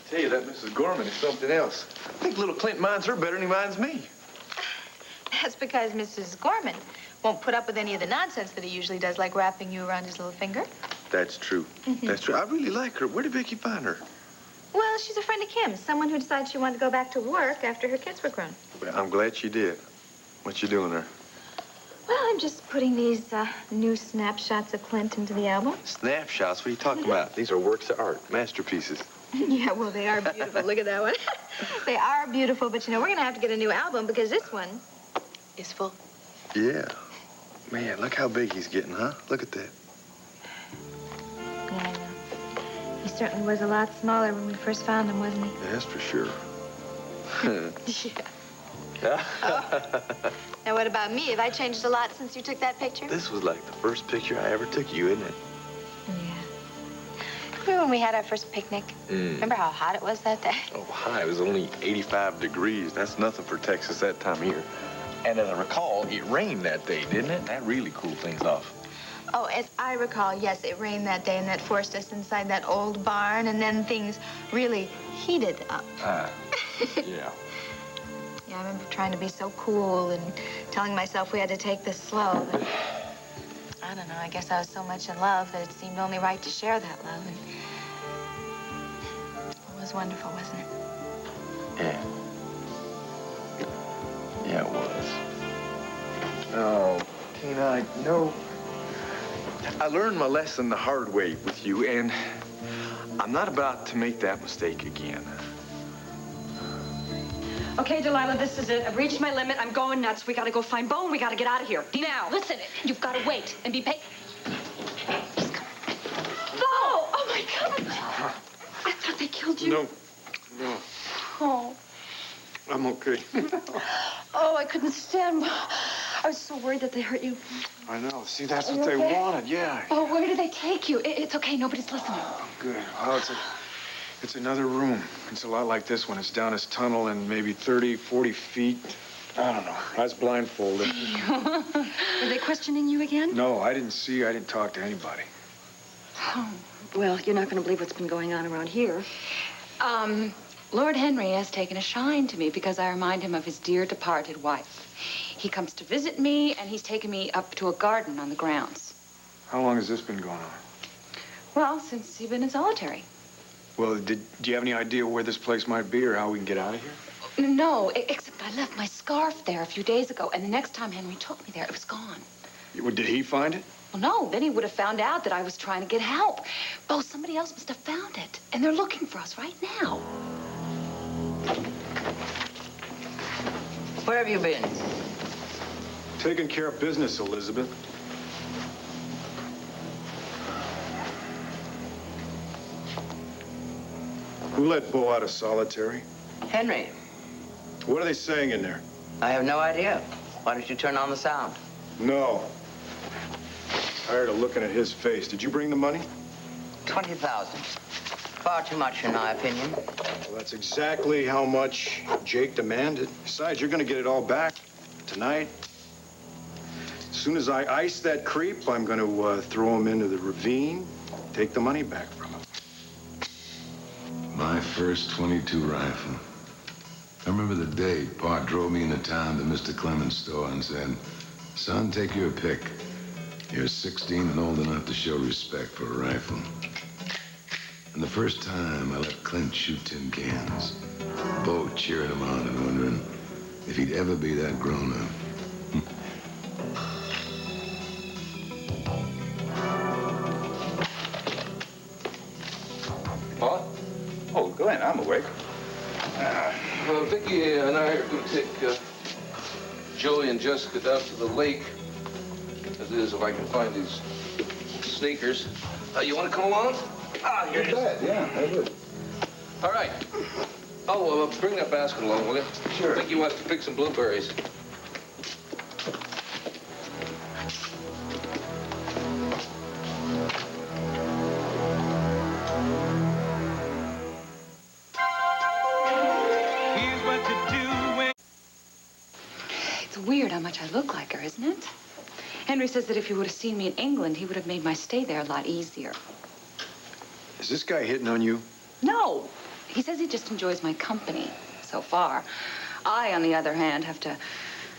Tell you, that Mrs. Gorman is something else. I think little Clint minds her better than he minds me. That's because Mrs. Gorman won't put up with any of the nonsense that he usually does, like wrapping you around his little finger. That's true. That's true. I really like her. Where did Vicky find her? Well, she's a friend of Kim's, someone who decided she wanted to go back to work after her kids were grown. Well, I'm glad she did. What you doing there? Well, I'm just putting these new snapshots of Clint into the album. Snapshots? What are you talking about? These are works of art, masterpieces. Yeah, well, they are beautiful. Look at that one. They are beautiful, but, you know, we're going to have to get a new album because this one is full. Yeah. Man, look how big he's getting, huh? Look at that. Yeah, I know. He certainly was a lot smaller when we first found him, wasn't he? That's for sure. Yeah. Oh. Now, what about me? Have I changed a lot since you took that picture? This was like the first picture I ever took of you, isn't it? Yeah. Remember when we had our first picnic? Remember how hot it was that day? Oh, hi. It was only 85 degrees. That's nothing for Texas that time of year. And as I recall, it rained that day, didn't it? That really cooled things off. Oh, as I recall, yes, it rained that day, and that forced us inside that old barn, and then things really heated up. Yeah. Yeah, I remember trying to be so cool and telling myself we had to take this slow, but I don't know, I guess I was so much in love that it seemed only right to share that love, and it was wonderful, wasn't it? Yeah. Yeah, it was. Oh, Tina, I learned my lesson the hard way with you, and I'm not about to make that mistake again. Okay, Delilah, this is it. I've reached my limit. I'm going nuts. We gotta go find Bo, and we gotta get out of here. Now. Listen, you've got to wait and be patient. Bo! Oh, my God. I thought they killed you. No. Oh. I'm okay. Oh, I couldn't stand. I was so worried that they hurt you. I know. See, that's Are what you they okay? wanted, yeah. Oh, where did they take you? It's okay. Nobody's listening. Good. Well, it's another room. It's a lot like this one. It's down this tunnel and maybe 30, 40 feet. I don't know. I was blindfolded. Were they questioning you again? No, I didn't see. I didn't talk to anybody. Oh, well, you're not going to believe what's been going on around here. Lord Henry has taken a shine to me because I remind him of his dear departed wife. He comes to visit me, and he's taken me up to a garden on the grounds. How long has this been going on? Well, since you've been in solitary. Well, do you have any idea where this place might be or how we can get out of here? No, except I left my scarf there a few days ago, and the next time Henry took me there, it was gone. Did he find it? Well, no, then he would have found out that I was trying to get help. Bo, somebody else must have found it, and they're looking for us right now. Where have you been? Taking care of business, Elizabeth. Who let Bo out of solitary? Henry. What are they saying in there? I have no idea. Why don't you turn on the sound? No. Tired of looking at his face. Did you bring the money? 20,000. Far too much, in my opinion. Well, that's exactly how much Jake demanded. Besides, you're going to get it all back tonight. As soon as I ice that creep, I'm going to throw him into the ravine, take the money back from him. My first .22 rifle. I remember the day Pa drove me into town to Mr. Clemens' store and said, "Son, take your pick. You're 16 and old enough to show respect for a rifle." And the first time I let Clint shoot tin cans, Bo cheering him on and wondering if he'd ever be that grown up. What? Oh, Glenn, I'm awake. Vicki and I are going to take Joey and Jessica down to the lake. That is, if I can find these sneakers. You want to come along? Ah, here it is. Yeah, I would. All right. Oh, bring that basket along, will you? Sure. Vicki wants to pick some blueberries. It's weird how much I look like her, isn't it? Henry says that if he would have seen me in England, he would have made my stay there a lot easier. Is this guy hitting on you? No. He says he just enjoys my company so far. I, on the other hand, have to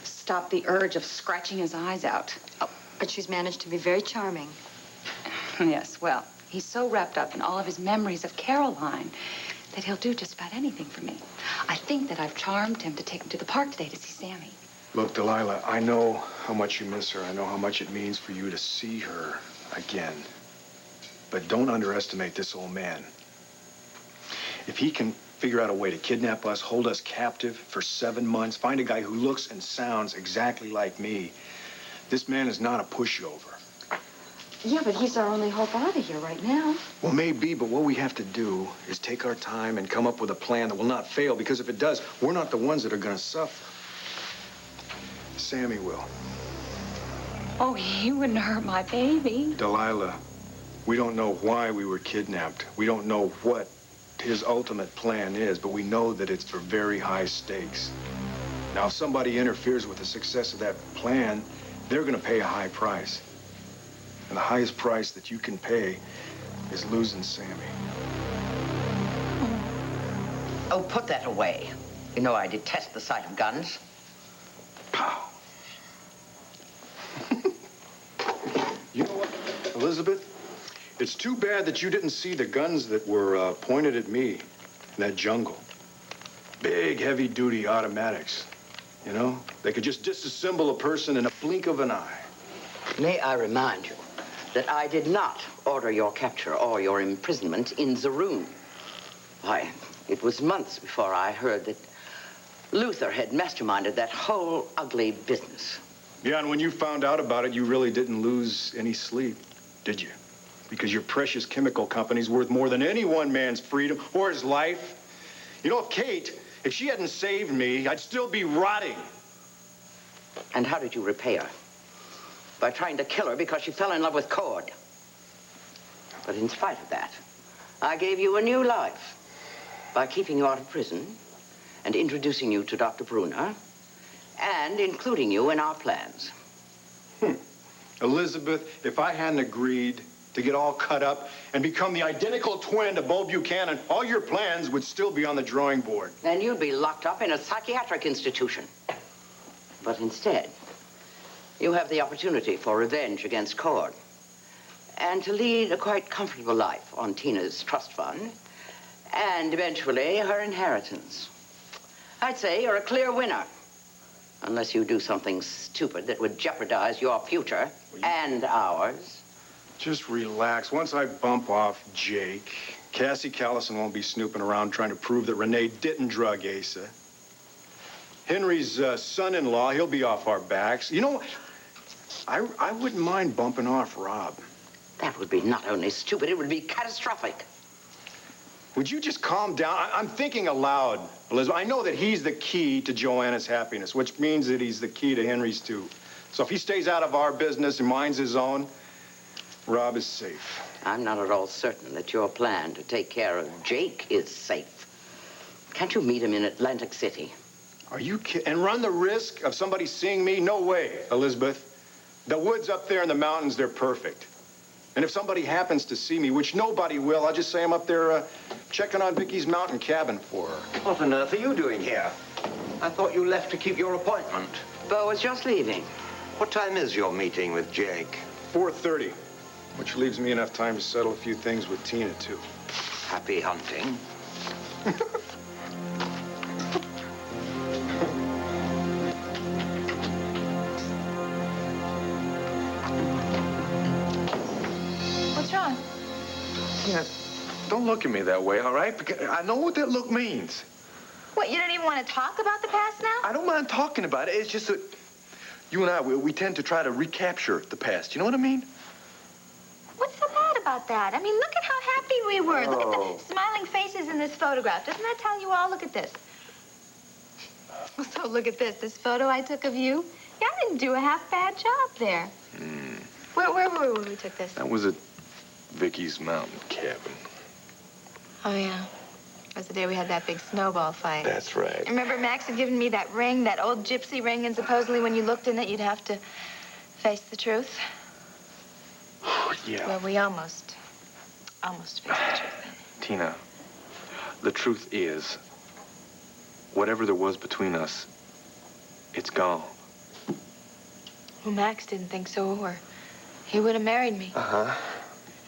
stop the urge of scratching his eyes out. Oh, but she's managed to be very charming. Yes, well, he's so wrapped up in all of his memories of Caroline that he'll do just about anything for me. I think that I've charmed him to take him to the park today to see Sammy. Look, Delilah, I know how much you miss her. I know how much it means for you to see her again. But don't underestimate this old man. If he can figure out a way to kidnap us, hold us captive for 7 months, find a guy who looks and sounds exactly like me, this man is not a pushover. Yeah, but he's our only hope out of here right now. Well, maybe, but what we have to do is take our time and come up with a plan that will not fail, because if it does, we're not the ones that are going to suffer. Sammy will. Oh, he wouldn't hurt my baby. Delilah, we don't know why we were kidnapped. We don't know what his ultimate plan is, but we know that it's for very high stakes. Now, if somebody interferes with the success of that plan, they're going to pay a high price. And the highest price that you can pay is losing Sammy. Oh, put that away. You know I detest the sight of guns. Pow. You know what, Elizabeth? It's too bad that you didn't see the guns that were pointed at me in that jungle. Big, heavy-duty automatics. You know? They could just disassemble a person in a blink of an eye. May I remind you that I did not order your capture or your imprisonment in the room. Why, it was months before I heard that Luther had masterminded that whole ugly business. Yeah, and when you found out about it, you really didn't lose any sleep, did you? Because your precious chemical company's worth more than any one man's freedom or his life. You know, if she hadn't saved me, I'd still be rotting. And how did you repay her? By trying to kill her because she fell in love with Cord. But in spite of that, I gave you a new life by keeping you out of prison and introducing you to Dr. Brunner and including you in our plans. Elizabeth, if I hadn't agreed to get all cut up and become the identical twin to Bo Buchanan, all your plans would still be on the drawing board. Then you'd be locked up in a psychiatric institution. But instead, you have the opportunity for revenge against Cord and to lead a quite comfortable life on Tina's trust fund and eventually her inheritance. I'd say you're a clear winner, unless you do something stupid that would jeopardize your future and ours. Just relax. Once I bump off Jake, Cassie Callison won't be snooping around trying to prove that Renee didn't drug Asa. Henry's son-in-law, he'll be off our backs. You know, I wouldn't mind bumping off Rob. That would be not only stupid, it would be catastrophic. Would you just calm down? I'm thinking aloud, Elizabeth. I know that he's the key to Joanna's happiness, which means that he's the key to Henry's too. So if he stays out of our business and minds his own, Rob is safe. I'm not at all certain that your plan to take care of Jake is safe. Can't you meet him in Atlantic City? Are you kidding? And run the risk of somebody seeing me? No way, Elizabeth. The woods up there in the mountains, they're perfect. And if somebody happens to see me, which nobody will, I'll just say I'm up there checking on Vicky's mountain cabin for her. What on earth are you doing here? I thought you left to keep your appointment. Bo was just leaving. What time is your meeting with Jake? 4:30, which leaves me enough time to settle a few things with Tina, too. Happy hunting. What's wrong? Tina, don't look at me that way, all right? Because I know what that look means. What, you don't even want to talk about the past now? I don't mind talking about it. It's just that you and I, we tend to try to recapture the past. You know what I mean? What's so bad about that? I mean, look at how happy we were. Look at Oh. the smiling faces in this photograph. Doesn't that tell you all? Look at this. So look at this. This photo I took of you. Yeah, I didn't do a half-bad job there. Where were we when we took this? That was at Vicky's mountain cabin. Oh, yeah. That was the day we had that big snowball fight. That's right. Remember Max had given me that ring, that old gypsy ring, and supposedly when you looked in it, you'd have to face the truth? Yeah. Well, we almost faced the truth then. Tina, The truth is, whatever there was between us, it's gone. Well, Max didn't think so, or he would have married me. Uh-huh.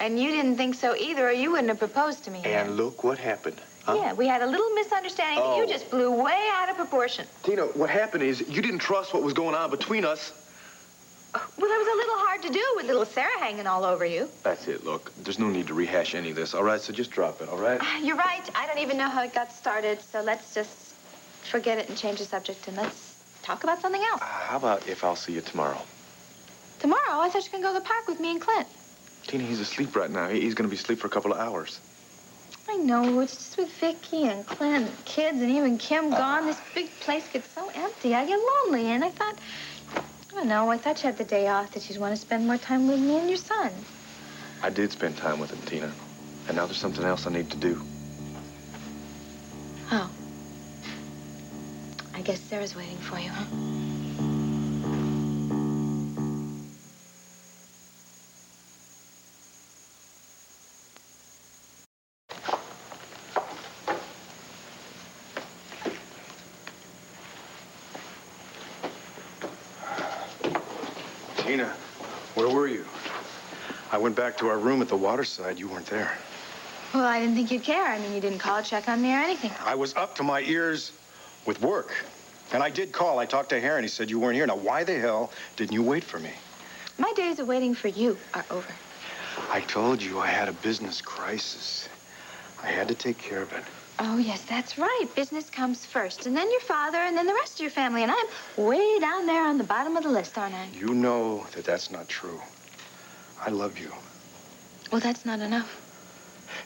And you didn't think so either, or you wouldn't have proposed to me. And look what happened. Huh? Yeah, we had a little misunderstanding that you just blew way out of proportion. Tina, what happened is you didn't trust what was going on between us. Well, it was a little hard to do with little Sarah hanging all over you. That's it, look. There's no need to rehash any of this, all right? So just drop it, all right? You're right. I don't even know how it got started, so let's just forget it and change the subject, and let's talk about something else. How about if I'll see you tomorrow? Tomorrow? I thought you were going to go to the park with me and Clint. Tina, he's asleep right now. He's going to be asleep for a couple of hours. I know. It's just with Vicky and Clint and kids and even Kim gone. This big place gets so empty. I get lonely, and I thought you had the day off that you'd want to spend more time with me and your son. I did spend time with him, Tina. And now there's something else I need to do. Oh. I guess Sarah's waiting for you, huh? Tina, where were you? I went back to our room at the waterside. You weren't there. Well, I didn't think you'd care. I mean, you didn't call, check on me or anything. I was up to my ears with work. And I did call. I talked to Harry. He said you weren't here. Now, why the hell didn't you wait for me? My days of waiting for you are over. I told you I had a business crisis. I had to take care of it. Oh, yes, that's right. Business comes first, and then your father, and then the rest of your family. And I'm way down there on the bottom of the list, aren't I? You know that that's not true. I love you. Well, that's not enough.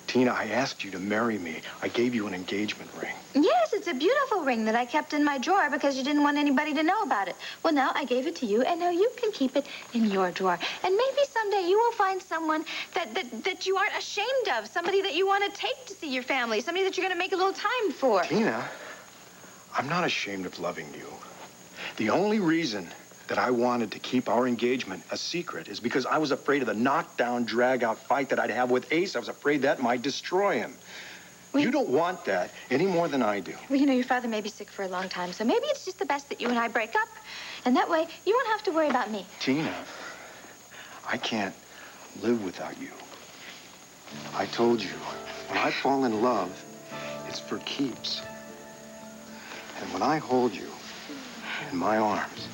Tina, I asked you to marry me. I gave you an engagement ring. Yes, it's a beautiful ring that I kept in my drawer because you didn't want anybody to know about it. Well, now I gave it to you, and now you can keep it in your drawer. And maybe someday you will find someone that you aren't ashamed of, somebody that you want to take to see your family, somebody that you're going to make a little time for. Tina, I'm not ashamed of loving you. The only reason that I wanted to keep our engagement a secret is because I was afraid of the knockdown, drag-out fight that I'd have with Ace. I was afraid that might destroy him. You don't want that any more than I do. Well, you know, your father may be sick for a long time, so maybe it's just the best that you and I break up. And that way, you won't have to worry about me. Tina, I can't live without you. I told you, when I fall in love, it's for keeps. And when I hold you in my arms,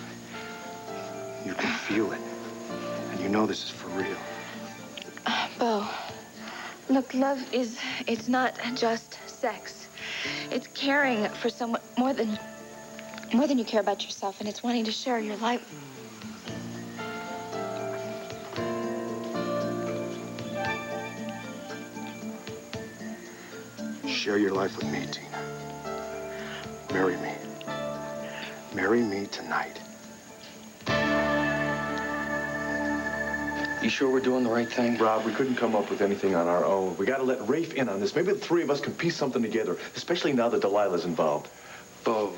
you can feel it. And you know this is for real. Bo, look, love it's not just sex. It's caring for someone more than you care about yourself, and it's wanting to share your life. Share your life with me, Tina. Marry me. Marry me tonight. You sure we're doing the right thing? Rob, we couldn't come up with anything on our own. We got to let Rafe in on this. Maybe the three of us can piece something together, especially now that Delilah's involved. Bo,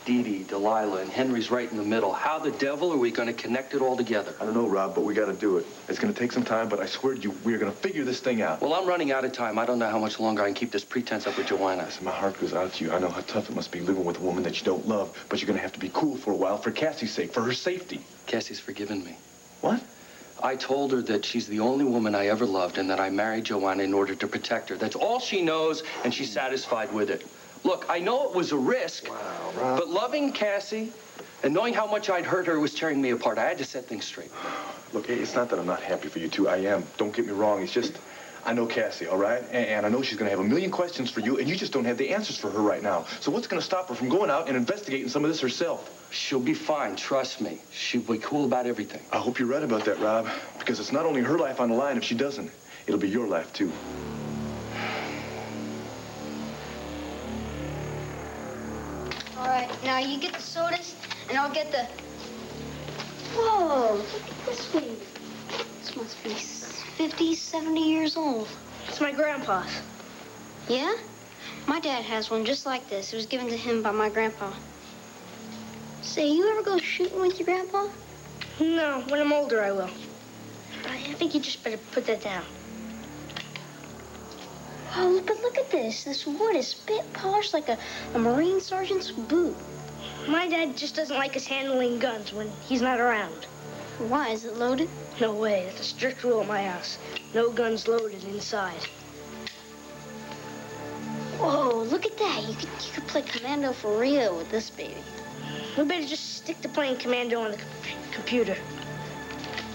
Dee Dee, Delilah, and Henry's right in the middle. How the devil are we going to connect it all together? I don't know, Rob, but we got to do it. It's going to take some time, but I swear to you, we're going to figure this thing out. Well, I'm running out of time. I don't know how much longer I can keep this pretense up with Joanna. My heart goes out to you. I know how tough it must be living with a woman that you don't love, but you're going to have to be cool for a while for Cassie's sake, for her safety. Cassie's forgiven me. What? I told her that she's the only woman I ever loved and that I married Joanna in order to protect her. That's all she knows, and she's satisfied with it. Look, I know it was a risk, but loving Cassie and knowing how much I'd hurt her was tearing me apart. I had to set things straight. Look, it's not that I'm not happy for you two. I am. Don't get me wrong. It's just, I know Cassie, all right? And I know she's going to have a million questions for you, and you just don't have the answers for her right now. So what's going to stop her from going out and investigating some of this herself? She'll be fine, trust me. She'll be cool about everything. I hope you're right about that, Rob, because it's not only her life on the line if she doesn't. It'll be your life, too. All right, now you get the sodas, and I'll get the... Whoa, look at this thing. This must be 50, 70 years old. It's my grandpa's. Yeah? My dad has one just like this. It was given to him by my grandpa. Say, you ever go shooting with your grandpa? No, when I'm older, I will. I think you just better put that down. Oh, but look at this. This wood is spit polished like a Marine sergeant's boot. My dad just doesn't like us handling guns when he's not around. Why? Is it loaded? No way. That's a strict rule at my house. No guns loaded inside. Whoa, look at that. You could play commando for real with this baby. We better just stick to playing commando on the computer.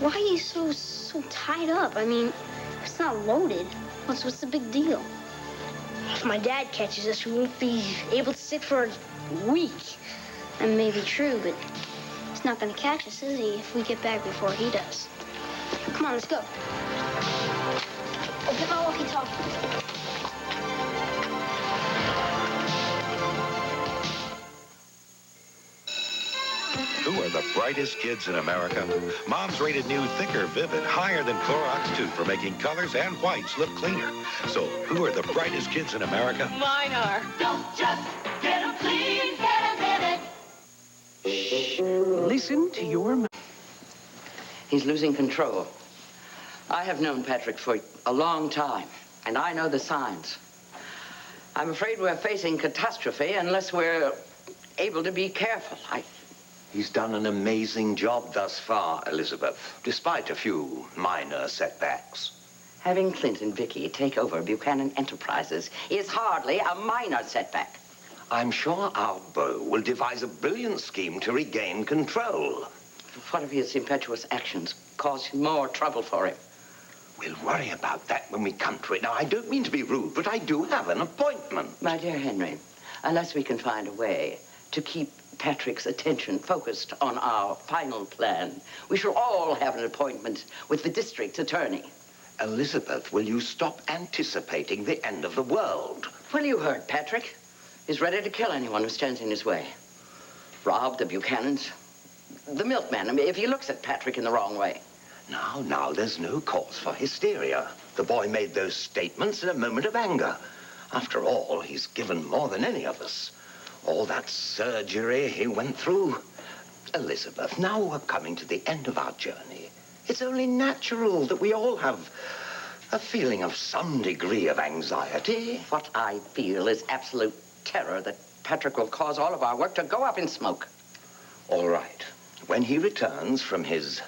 Why are you so tied up? I mean, it's not loaded. What's the big deal? If my dad catches us, we won't be able to sit for a week. That may be true, but he's not going to catch us, is he, if we get back before he does? Come on, let's go. Oh, get my walkie-talkie. Who are the brightest kids in America? Mom's rated new Thicker Vivid, higher than Clorox 2 for making colors and whites look cleaner. So, who are the brightest kids in America? Mine are. Don't just get 'em clean, get 'em vivid. Listen to your... He's losing control. I have known Patrick for a long time, and I know the signs. I'm afraid we're facing catastrophe unless we're able to be careful. He's done an amazing job thus far, Elizabeth, despite a few minor setbacks. Having Clint and Vicky take over Buchanan Enterprises is hardly a minor setback. I'm sure our beau will devise a brilliant scheme to regain control. What if his impetuous actions cause more trouble for him? We'll worry about that when we come to it. Now, I don't mean to be rude, but I do have an appointment. My dear Henry, unless we can find a way to keep Patrick's attention focused on our final plan, we shall all have an appointment with the district attorney. Elizabeth, will you stop anticipating the end of the world? Well, you heard Patrick. He's ready to kill anyone who stands in his way. Rob the Buchanans, the milkman, if he looks at Patrick in the wrong way. Now, there's no cause for hysteria. The boy made those statements in a moment of anger. After all, he's given more than any of us. All that surgery he went through. Elizabeth, now we're coming to the end of our journey. It's only natural that we all have a feeling of some degree of anxiety. What I feel is absolute terror that Patrick will cause all of our work to go up in smoke. All right. When he returns from his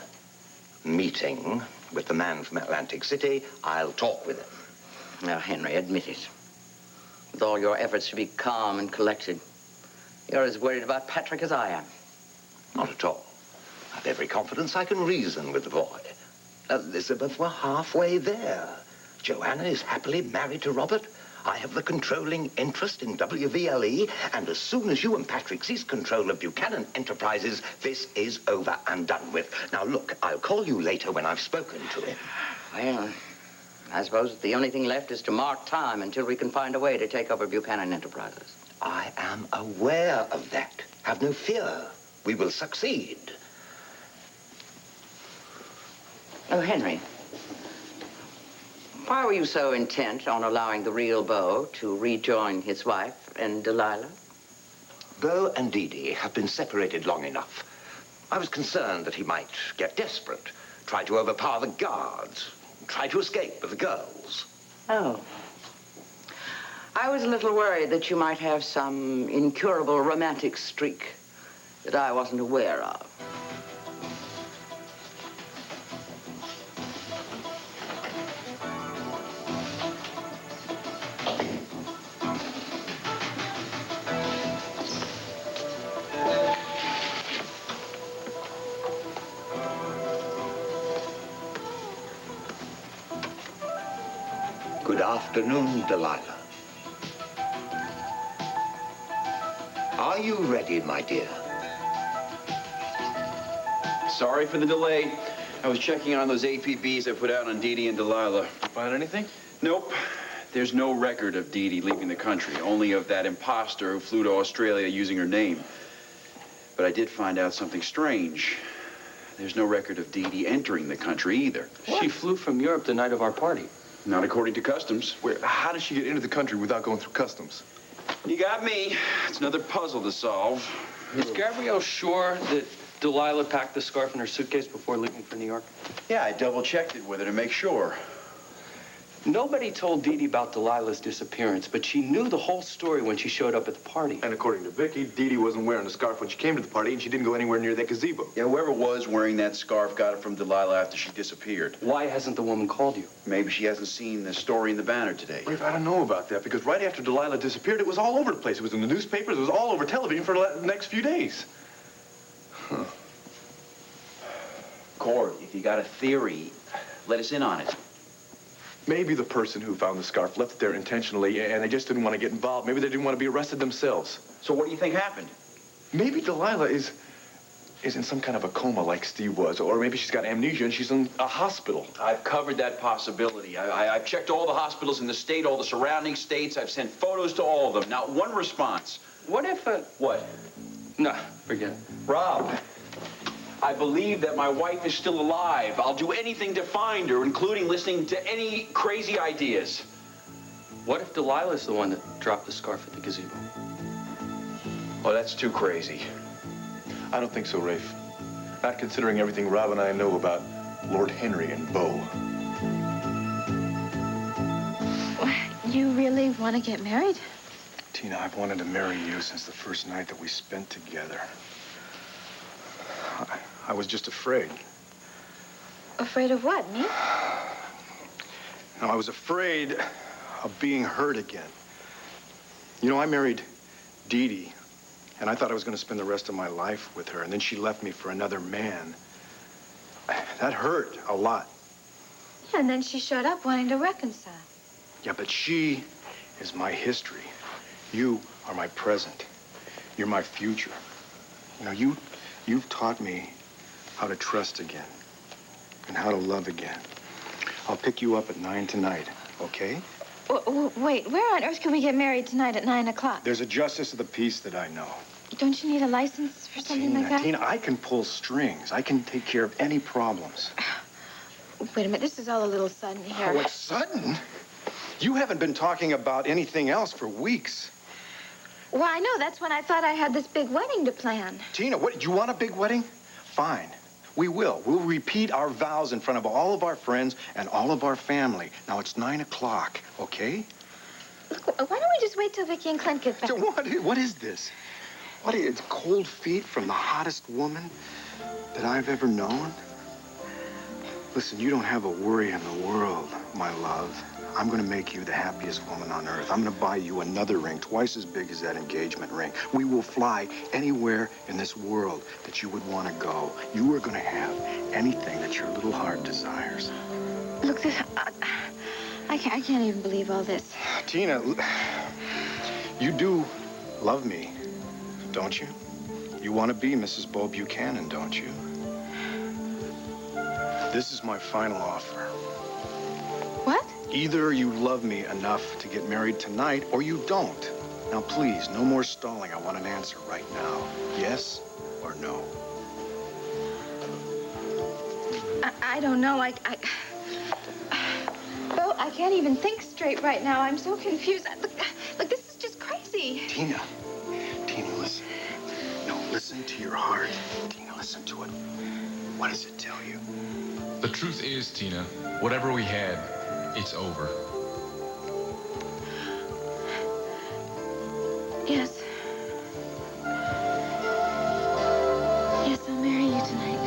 meeting with the man from Atlantic City, I'll talk with him. Now, Henry, admit it. With all your efforts to be calm and collected, you're as worried about Patrick as I am. Not at all. I've every confidence I can reason with the boy. Elizabeth, we're halfway there. Joanna is happily married to Robert. I have the controlling interest in WVLE, and as soon as you and Patrick seize control of Buchanan Enterprises, this is over and done with. Now, look, I'll call you later when I've spoken to him. Well, I suppose the only thing left is to mark time until we can find a way to take over Buchanan Enterprises. I am aware of that. Have no fear. We will succeed. Oh, Henry, why were you so intent on allowing the real Beau to rejoin his wife and Delilah? Beau and Dee Dee have been separated long enough. I was concerned that he might get desperate, try to overpower the guards, try to escape with the girls. Oh. I was a little worried that you might have some incurable romantic streak that I wasn't aware of. Good afternoon, Delilah. Are you ready, my dear? Sorry for the delay. I was checking on those APBs I put out on Dee Dee and Delilah. Find anything? Nope. There's no record of Dee Dee leaving the country, only of that imposter who flew to Australia using her name. But I did find out something strange. There's no record of Dee Dee entering the country either. What? She flew from Europe the night of our party. Not according to customs. How did she get into the country without going through customs? You got me. It's another puzzle to solve. Is Gabrielle sure that Delilah packed the scarf in her suitcase before leaving for New York? Yeah, I double-checked it with her to make sure. Nobody told Dee Dee about Delilah's disappearance, but she knew the whole story when she showed up at the party. And according to Vicky, Dee Dee wasn't wearing a scarf when she came to the party, and she didn't go anywhere near that gazebo. Yeah, whoever was wearing that scarf got it from Delilah after she disappeared. Why hasn't the woman called you? Maybe she hasn't seen the story in the Banner today. Rafe, I don't know about that, because right after Delilah disappeared, it was all over the place. It was in the newspapers, it was all over television for the next few days. Huh. Cord, if you got a theory, let us in on it. Maybe the person who found the scarf left it there intentionally, and they just didn't want to get involved. Maybe they didn't want to be arrested themselves. So what do you think happened? Maybe Delilah is in some kind of a coma like Steve was, or maybe she's got amnesia and she's in a hospital. I've covered that possibility. I've checked all the hospitals in the state, all the surrounding states. I've sent photos to all of them. Not one response. What if What? No, forget it. Rob, I believe that my wife is still alive. I'll do anything to find her, including listening to any crazy ideas. What if Delilah's the one that dropped the scarf at the gazebo? Oh, that's too crazy. I don't think so, Rafe. Not considering everything Rob and I know about Lord Henry and Beau. You really want to get married? Tina, I've wanted to marry you since the first night that we spent together. I was just afraid. Afraid of what, me? No, I was afraid of being hurt again. You know, I married Dee Dee, and I thought I was going to spend the rest of my life with her, and then she left me for another man. That hurt a lot. Yeah, and then she showed up wanting to reconcile. Yeah, but she is my history. You are my present. You're my future. You know, you've taught me how to trust again and how to love again. I'll pick you up at 9 tonight, okay? Wait, where on earth can we get married tonight at 9 o'clock? There's a justice of the peace that I know. Don't you need a license for something like that? Tina, I can pull strings. I can take care of any problems. Wait a minute, this is all a little sudden here. Oh, it's sudden? You haven't been talking about anything else for weeks. Well, I know. That's when I thought I had this big wedding to plan. Tina, what, you want a big wedding? Fine. We will. We'll repeat our vows in front of all of our friends and all of our family. Now, it's 9 o'clock, okay? Look, why don't we just wait till Vicky and Clint get back? What is this? What is it? Cold feet from the hottest woman that I've ever known? Listen, you don't have a worry in the world, my love. I'm going to make you the happiest woman on earth. I'm going to buy you another ring twice as big as that engagement ring. We will fly anywhere in this world that you would want to go. You are going to have anything that your little heart desires. Look, I can't even believe all this. Tina, you do love me, don't you? You want to be Mrs. Beau Buchanan, don't you? This is my final offer. What? Either you love me enough to get married tonight, or you don't. Now, please, no more stalling. I want an answer right now. Yes or no? I don't know. Beau, I can't even think straight right now. I'm so confused. Look, this is just crazy. Tina, listen. No, listen to your heart. Tina, listen to it. What does it tell you? The truth is, Tina, whatever we had, it's over. Yes. Yes, I'll marry you tonight.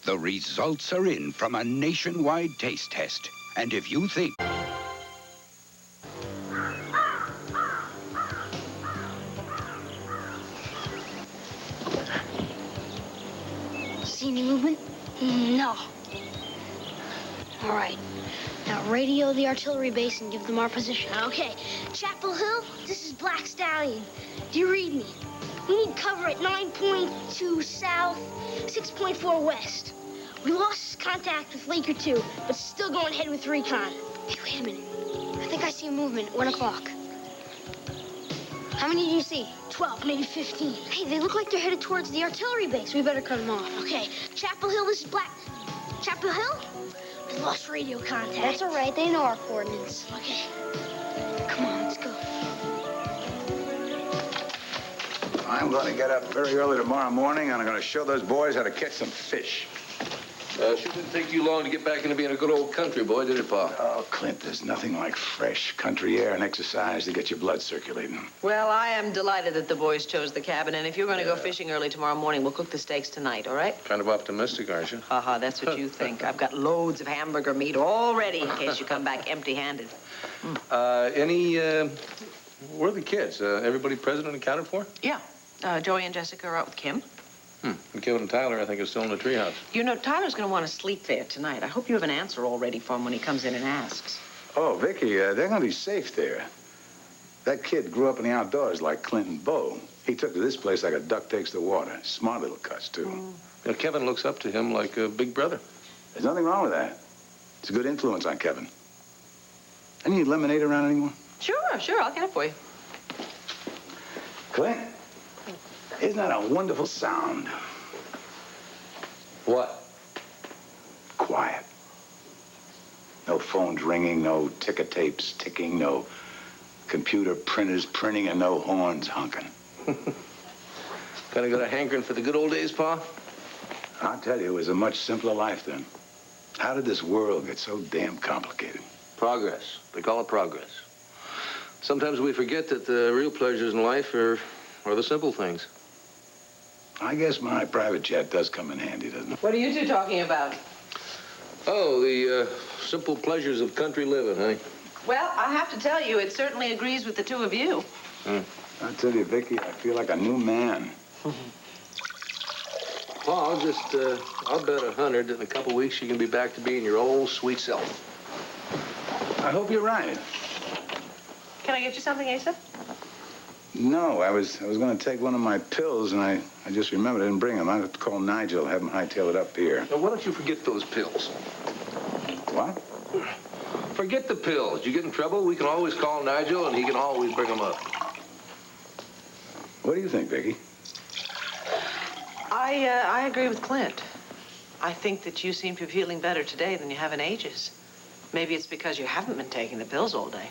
The results are in from a nationwide taste test. And if you think... See any movement? No. All right. Now radio the artillery base and give them our position. Okay. Chapel Hill, this is Black Stallion. Do you read me? We need cover at 9.2 south, 6.4 west. We lost contact with Laker 2, but still going ahead with recon. Hey, wait a minute. I think I see a movement at 1 o'clock. How many do you see? 12, maybe 15. Hey, they look like they're headed towards the artillery base. We better cut them off. Okay, Chapel Hill, this is Black... Chapel Hill? We lost radio contact. That's all right. They know our coordinates. Okay. Come on, let's go. I'm going to get up very early tomorrow morning, and I'm going to show those boys how to catch some fish. Sure didn't take you long to get back into being a good old country boy, did it, Pa? Oh, Clint, there's nothing like fresh country air and exercise to get your blood circulating. Well, I am delighted that the boys chose the cabin, and if you're going to go fishing early tomorrow morning, we'll cook the steaks tonight, all right? Kind of optimistic, aren't you? Haha, that's what you think. I've got loads of hamburger meat all ready in case you come back empty-handed. Where are the kids? Everybody present and accounted for? Yeah. Joey and Jessica are out with Kim. And Kevin and Tyler, I think, are still in the treehouse. You know, Tyler's going to want to sleep there tonight. I hope you have an answer all ready for him when he comes in and asks. Oh, Vicky, they're going to be safe there. That kid grew up in the outdoors like Clint and Bo. He took to this place like a duck takes to water. Smart little cuss, too. You know, Kevin looks up to him like a big brother. There's nothing wrong with that. It's a good influence on Kevin. Any lemonade around anymore? Sure, I'll get it for you. Clint, isn't that a wonderful sound? What? Quiet. No phones ringing, no ticker tapes ticking, no computer printers printing, and no horns honking. Kind of got a hankering for the good old days, Pa? I'll tell you, it was a much simpler life then. How did this world get so damn complicated? Progress. They call it progress. Sometimes we forget that the real pleasures in life are the simple things. I guess my private jet does come in handy, doesn't it? What are you two talking about? Oh, the simple pleasures of country living, honey. Well, I have to tell you, it certainly agrees with the two of you. I tell you, Vicky, I feel like a new man. Pa, I'll bet 100 that in a couple weeks you can be back to being your old sweet self. I hope you're right. Can I get you something, Asa? No, I was going to take one of my pills, and I just remembered I didn't bring them. I have to call Nigel, have him hightail it up here. Now, why don't you forget those pills? What? Forget the pills. You get in trouble, we can always call Nigel, and he can always bring them up. What do you think, Vicky? I agree with Clint. I think that you seem to be feeling better today than you have in ages. Maybe it's because you haven't been taking the pills all day.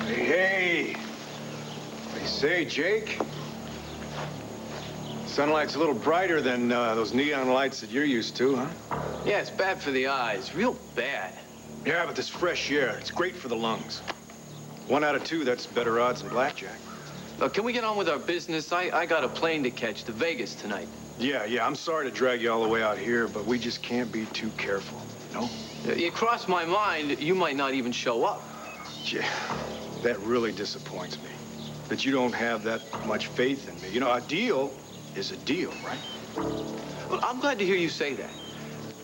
Hey. What do you say, Jake? Sunlight's a little brighter than those neon lights that you're used to, huh? Yeah, it's bad for the eyes. Real bad. Yeah, but this fresh air, it's great for the lungs. 1 out of 2, that's better odds than blackjack. Look, can we get on with our business? I got a plane to catch to Vegas tonight. Yeah, I'm sorry to drag you all the way out here, but we just can't be too careful, no? It crossed my mind you might not even show up. Yeah, that really disappoints me, that you don't have that much faith in me. You know, a deal is a deal, right? Well, I'm glad to hear you say that.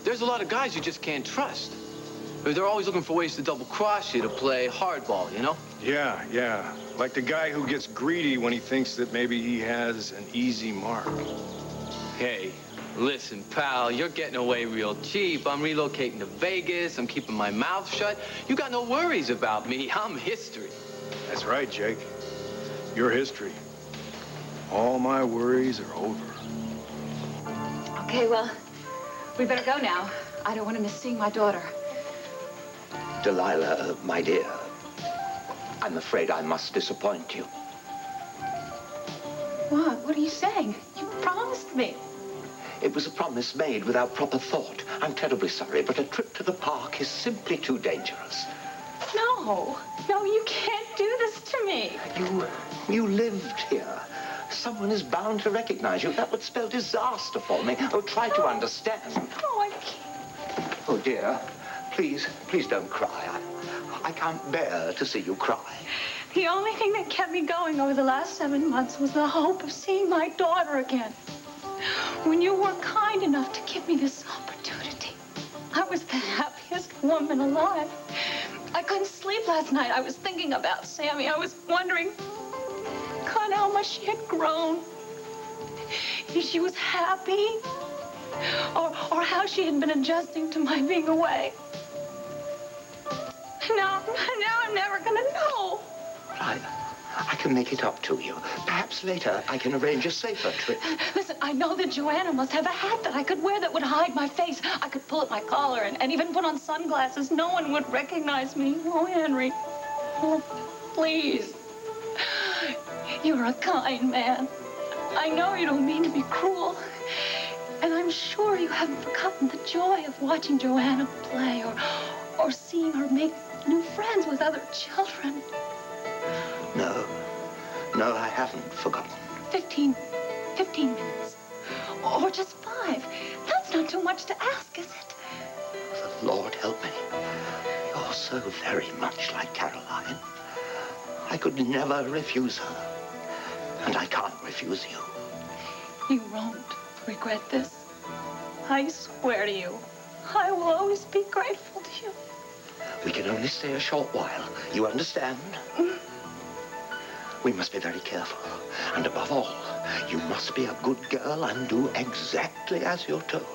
There's a lot of guys you just can't trust. They're always looking for ways to double-cross you, to play hardball, you know? Yeah. Like the guy who gets greedy when he thinks that maybe he has an easy mark. Hey, listen, pal, you're getting away real cheap. I'm relocating to Vegas. I'm keeping my mouth shut. You got no worries about me. I'm history. That's right, Jake. You're history. All my worries are over. Okay, well, we better go now. I don't want to miss seeing my daughter. Delilah, my dear, I'm afraid I must disappoint you. What? What are you saying? You promised me. It was a promise made without proper thought. I'm terribly sorry, but a trip to the park is simply too dangerous. No, you can't do this to me. You lived here. Someone is bound to recognize you. That would spell disaster for me. Oh, try to understand. Oh, I can't. Oh, dear. Please don't cry. I can't bear to see you cry. The only thing that kept me going over the last 7 months was the hope of seeing my daughter again. When you were kind enough to give me this opportunity, I was the happiest woman alive. I couldn't sleep last night. I was thinking about Sammy. I was wondering, God, how much she had grown. If she was happy, or how she had been adjusting to my being away. Now I'm never gonna know. I can make it up to you. Perhaps later I can arrange a safer trip. Listen, I know that Joanna must have a hat that I could wear that would hide my face. I could pull at my collar and even put on sunglasses. No one would recognize me. Oh, Henry. Oh, please. You're a kind man. I know you don't mean to be cruel. And I'm sure you haven't forgotten the joy of watching Joanna play or seeing her make new friends with other children. No, I haven't forgotten. 15 minutes. Or just 5. That's not too much to ask, is it? The Lord help me. You're so very much like Caroline. I could never refuse her. And I can't refuse you. You won't regret this. I swear to you, I will always be grateful to you. We can only stay a short while. You understand? We must be very careful. And above all, you must be a good girl and do exactly as you're told.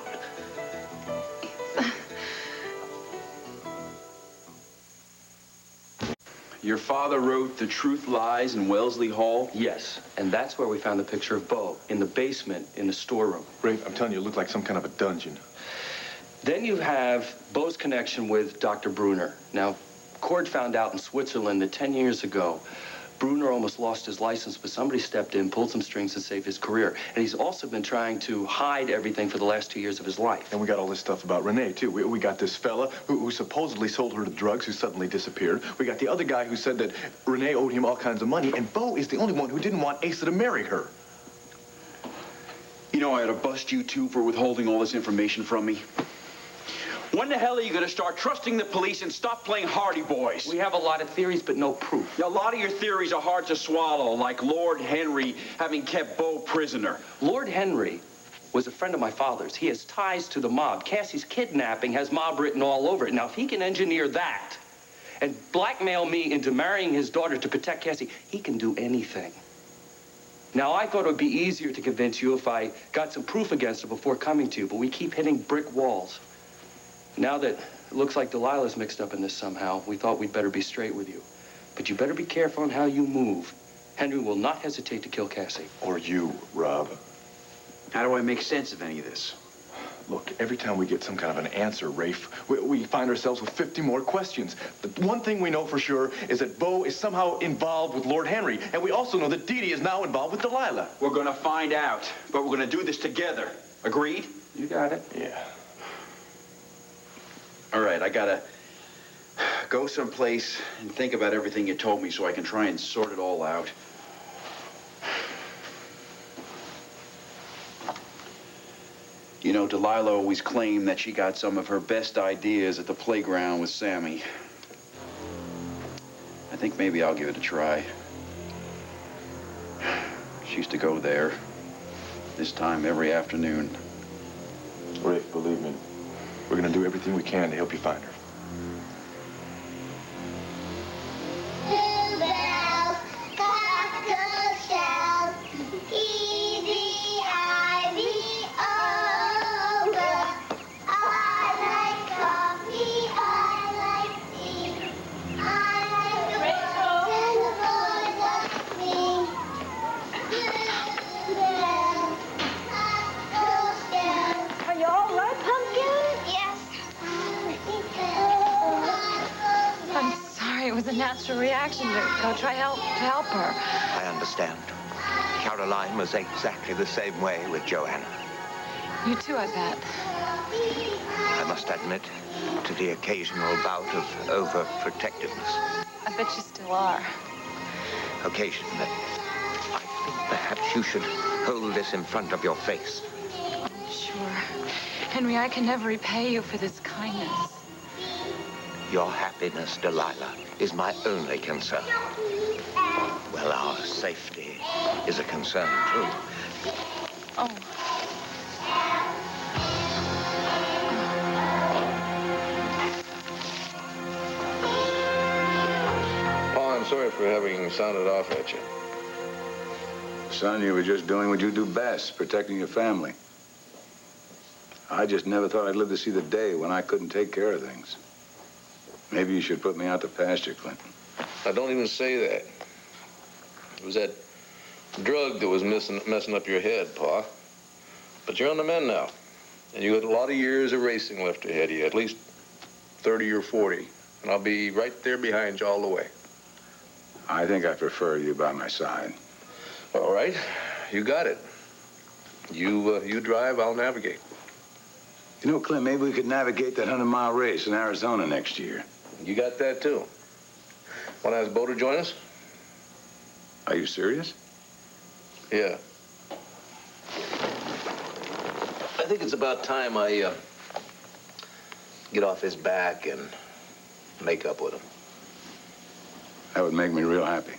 Your father wrote The Truth Lies in Wellesley Hall? Yes, and that's where we found the picture of Bo, in the basement, in the storeroom. Rafe, I'm telling you, it looked like some kind of a dungeon. Then you have Bo's connection with Dr. Brunner. Now, Cord found out in Switzerland that 10 years ago, Brunner almost lost his license, but somebody stepped in, pulled some strings to save his career. And he's also been trying to hide everything for the last 2 years of his life. And we got all this stuff about Renee, too. We got this fella who supposedly sold her to drugs, who suddenly disappeared. We got the other guy who said that Renee owed him all kinds of money, and Bo is the only one who didn't want Asa to marry her. You know I ought to bust you two for withholding all this information from me. When the hell are you going to start trusting the police and stop playing Hardy Boys? We have a lot of theories, but no proof. A lot of your theories are hard to swallow, like Lord Henry having kept Bo prisoner. Lord Henry was a friend of my father's. He has ties to the mob. Cassie's kidnapping has mob written all over it. Now, if he can engineer that and blackmail me into marrying his daughter to protect Cassie, he can do anything. Now, I thought it would be easier to convince you if I got some proof against her before coming to you, but we keep hitting brick walls. Now that it looks like Delilah's mixed up in this somehow, we thought we'd better be straight with you. But you better be careful on how you move. Henry will not hesitate to kill Cassie. Or you, Rob. How do I make sense of any of this? Look, every time we get some kind of an answer, Rafe, we find ourselves with 50 more questions. The one thing we know for sure is that Bo is somehow involved with Lord Henry, and we also know that Dee Dee is now involved with Delilah. We're going to find out, but we're going to do this together. Agreed? You got it. Yeah. All right, I got to go someplace and think about everything you told me so I can try and sort it all out. You know, Delilah always claimed that she got some of her best ideas at the playground with Sammy. I think maybe I'll give it a try. She used to go there this time every afternoon. Rafe, believe me, we're going to do everything we can to help you find her. It was a natural reaction to go try to help her. I understand. Caroline was exactly the same way with Joanna. You too, I bet. I must admit to the occasional bout of overprotectiveness. I bet you still are. Occasionally. I think perhaps you should hold this in front of your face. Sure. Henry, I can never repay you for this kindness. Your happiness, Delilah, is my only concern. Well, our safety is a concern, too. Oh. Paul, I'm sorry for having sounded off at you. Son, you were just doing what you do best, protecting your family. I just never thought I'd live to see the day when I couldn't take care of things. Maybe you should put me out to pasture, Clinton. Now, don't even say that. It was that drug that was messing up your head, Pa. But you're on the mend now. And you got a lot of years of racing left ahead of you, at least 30 or 40. And I'll be right there behind you all the way. I think I prefer you by my side. All right. You got it. You drive, I'll navigate. You know, Clint, maybe we could navigate that 100-mile race in Arizona next year. You got that, too. Want to ask Bo to join us? Are you serious? Yeah. I think it's about time I get off his back and make up with him. That would make me real happy.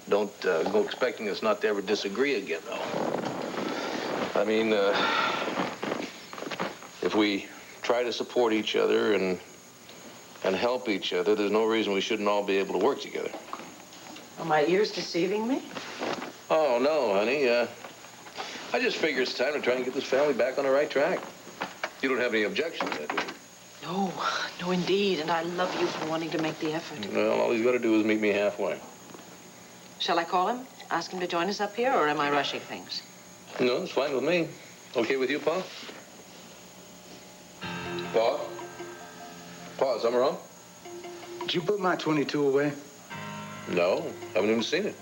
Don't go expecting us not to ever disagree again, though. I mean, if we try to support each other and help each other, there's no reason we shouldn't all be able to work together. Are my ears deceiving me? Oh, no, honey. I just figure it's time to try and get this family back on the right track. You don't have any objections, do you? No, no, indeed. And I love you for wanting to make the effort. Well, all he's got to do is meet me halfway. Shall I call him? Ask him to join us up here, or am I rushing things? No, it's fine with me. Okay with you, Pa? Pa? Pa, is something wrong? Did you put my 22 away? No, haven't even seen it.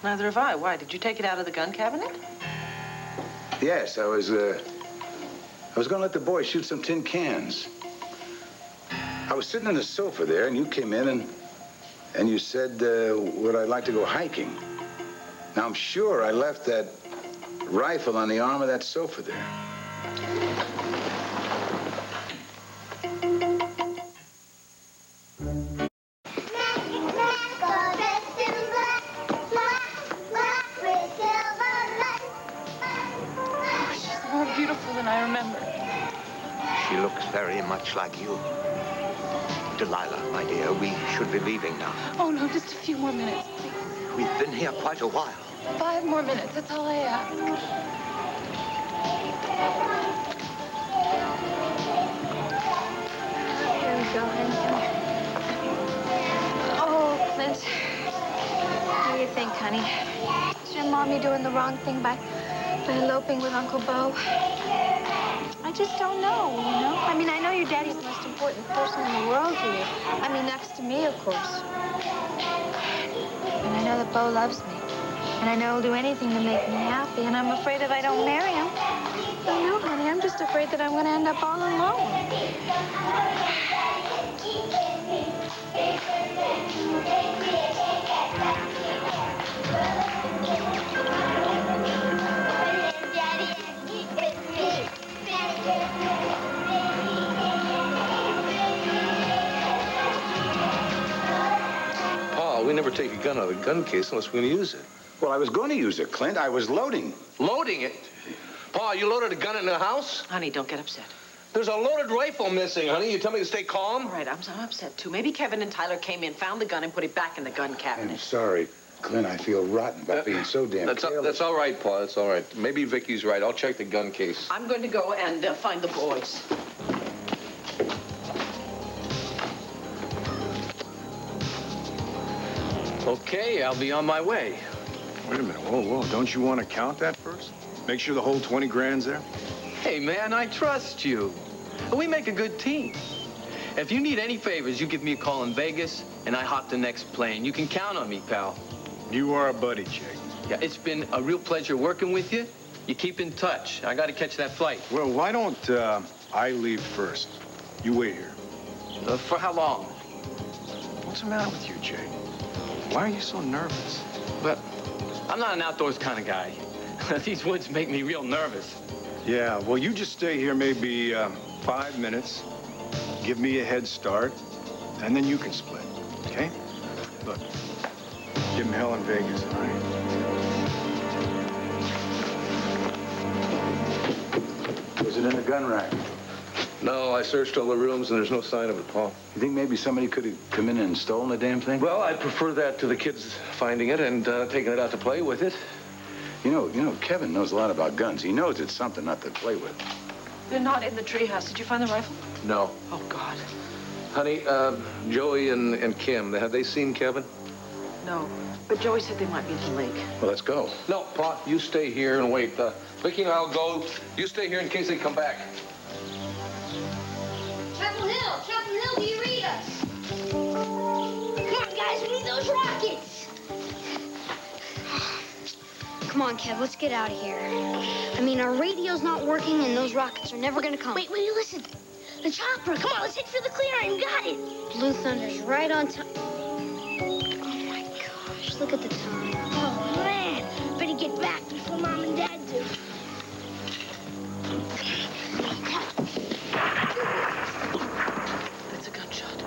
Neither have I. Why? Did you take it out of the gun cabinet? Yes, I was going to let the boys shoot some tin cans. I was sitting on the sofa there, and you came in, and you said, would I like to go hiking? Now, I'm sure I left that rifle on the arm of that sofa there. Than I remember. She looks very much like you. Delilah, my dear, we should be leaving now. Oh, no, just a few more minutes, please. We've been here quite a while. 5 more minutes, that's all I ask. Here we go, honey. Oh, Clint. What do you think, honey? Is your mommy doing the wrong thing by eloping with Uncle Bo? I just don't know, you know? I mean, I know your daddy's the most important person in the world to you. I mean, next to me, of course. And I know that Bo loves me. And I know he'll do anything to make me happy. And I'm afraid if I don't marry him, I don't know, honey, I'm just afraid that I'm going to end up all alone. Pa, we never take a gun out of the gun case unless we're going to use it. Well, I was going to use it, Clint. I was loading. Loading it? Pa, you loaded a gun in the house? Honey, don't get upset. There's a loaded rifle missing, honey. You tell me to stay calm? All right, I'm upset, too. Maybe Kevin and Tyler came in, found the gun, and put it back in the gun cabinet. I'm sorry, Clint. I feel rotten about being so damn careless. That's all right, Pa. That's all right. Maybe Vicky's right. I'll check the gun case. I'm going to go and find the boys. Okay, I'll be on my way. Wait a minute. Whoa. Don't you want to count that first? Make sure the whole 20 grand's there? Hey, man, I trust you. We make a good team. If you need any favors, you give me a call in Vegas, and I hop the next plane. You can count on me, pal. You are a buddy, Jake. Yeah, it's been a real pleasure working with you. You keep in touch. I got to catch that flight. Well, why don't I leave first? You wait here. For how long? What's the matter with you, Jake? Why are you so nervous? Well, I'm not an outdoors kind of guy. These woods make me real nervous. Yeah, well, you just stay here maybe 5 minutes. Give me a head start, and then you can split, okay? Look, give him hell in Vegas, all right? Was it in the gun rack? No, I searched all the rooms, and there's no sign of it, Paul. You think maybe somebody could have come in and stolen the damn thing? Well, I prefer that to the kids finding it and taking it out to play with it. You know, Kevin knows a lot about guns. He knows it's something not to play with. They're not in the treehouse. Did you find the rifle? No. Oh, God. Honey, Joey and Kim, have they seen Kevin? No. But Joey said they might be at the lake. Well, let's go. No, Pa, you stay here and wait. Vicky and I'll go. You stay here in case they come back. Chapel Hill, do you read us? Come on, guys, we need those rockets. Come on, Kev, let's get out of here. I mean, our radio's not working, and those rockets are never gonna come. Wait, listen. The chopper. Come on, let's head for the clearing. Got it. Blue Thunder's right on time. Oh, my gosh, look at the time. Oh, man. Better get back before Mom and Dad do. That's a gunshot.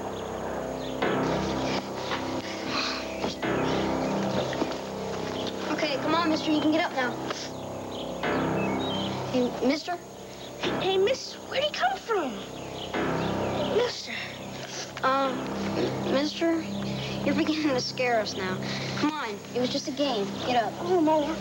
Okay, come on, mister, you can get up now. Hey, mister? Hey, miss, where'd he come from? Mister. Mister, you're beginning to scare us now. Come on, it was just a game. Get up. Oh, no.